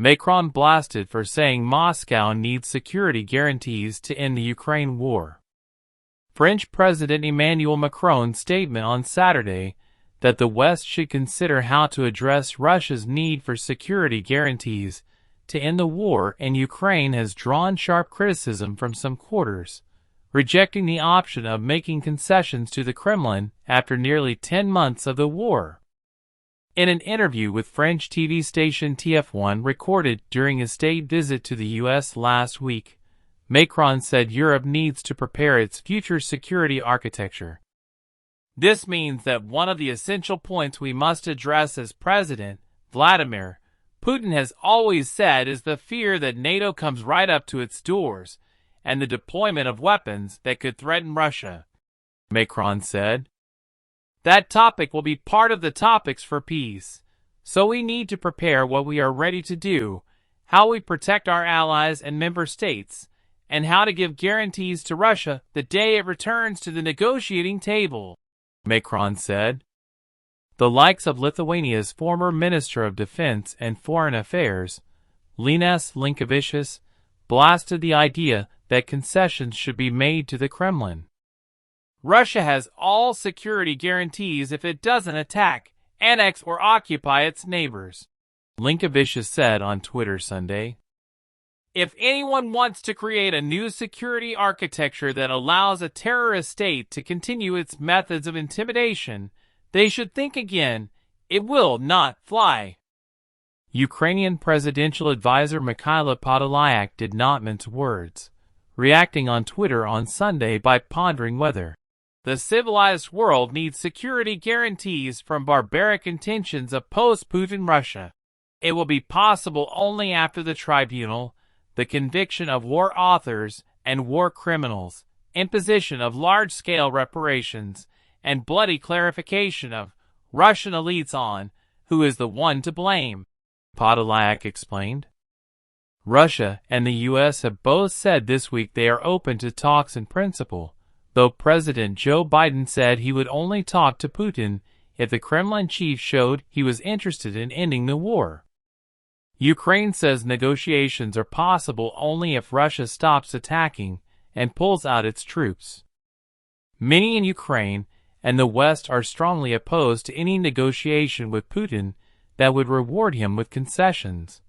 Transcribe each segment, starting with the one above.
Macron blasted for saying Moscow needs security guarantees to end the Ukraine war. French President Emmanuel Macron's statement on Saturday that the West should consider how to address Russia's need for security guarantees to end the war in Ukraine has drawn sharp criticism from some quarters, rejecting the option of making concessions to the Kremlin after nearly 10 months of the war. In an interview with French TV station TF1 recorded during his state visit to the U.S. last week, Macron said Europe needs to prepare its future security architecture. This means that one of the essential points we must address as President Vladimir Putin has always said is the fear that NATO comes right up to its doors and the deployment of weapons that could threaten Russia, Macron said. That topic will be part of the topics for peace, so we need to prepare what we are ready to do, how we protect our allies and member states, and how to give guarantees to Russia the day it returns to the negotiating table, Macron said. The likes of Lithuania's former Minister of Defense and Foreign Affairs, Linas Linkevičius, blasted the idea that concessions should be made to the Kremlin. Russia has all security guarantees if it doesn't attack, annex, or occupy its neighbors, Linkevičius said on Twitter Sunday. If anyone wants to create a new security architecture that allows a terrorist state to continue its methods of intimidation, they should think again. It will not fly. Ukrainian presidential advisor Mikhailo Podolyak did not mince words, reacting on Twitter on Sunday by pondering whether the civilized world needs security guarantees from barbaric intentions of post-Putin Russia. It will be possible only after the tribunal, the conviction of war authors and war criminals, imposition of large-scale reparations, and bloody clarification of Russian elites on who is the one to blame, Podolyak explained. Russia and the U.S. have both said this week they are open to talks in principle, though President Joe Biden said he would only talk to Putin if the Kremlin chief showed he was interested in ending the war. Ukraine says negotiations are possible only if Russia stops attacking and pulls out its troops. Many in Ukraine and the West are strongly opposed to any negotiation with Putin that would reward him with concessions,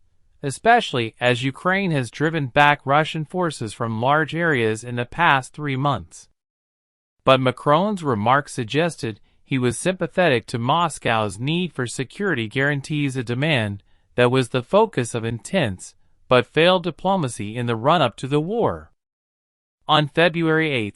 especially as Ukraine has driven back Russian forces from large areas in the past 3 months. But Macron's remarks suggested he was sympathetic to Moscow's need for security guarantees, a demand that was the focus of intense but failed diplomacy in the run-up to the war. On February 8,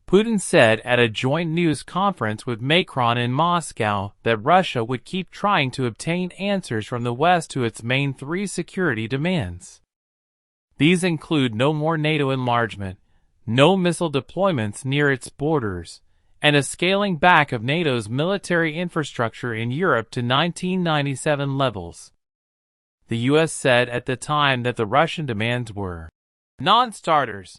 Putin said at a joint news conference with Macron in Moscow that Russia would keep trying to obtain answers from the West to its main 3 security demands. These include no more NATO enlargement, no missile deployments near its borders, and a scaling back of NATO's military infrastructure in Europe to 1997 levels. The U.S. said at the time that the Russian demands were non-starters.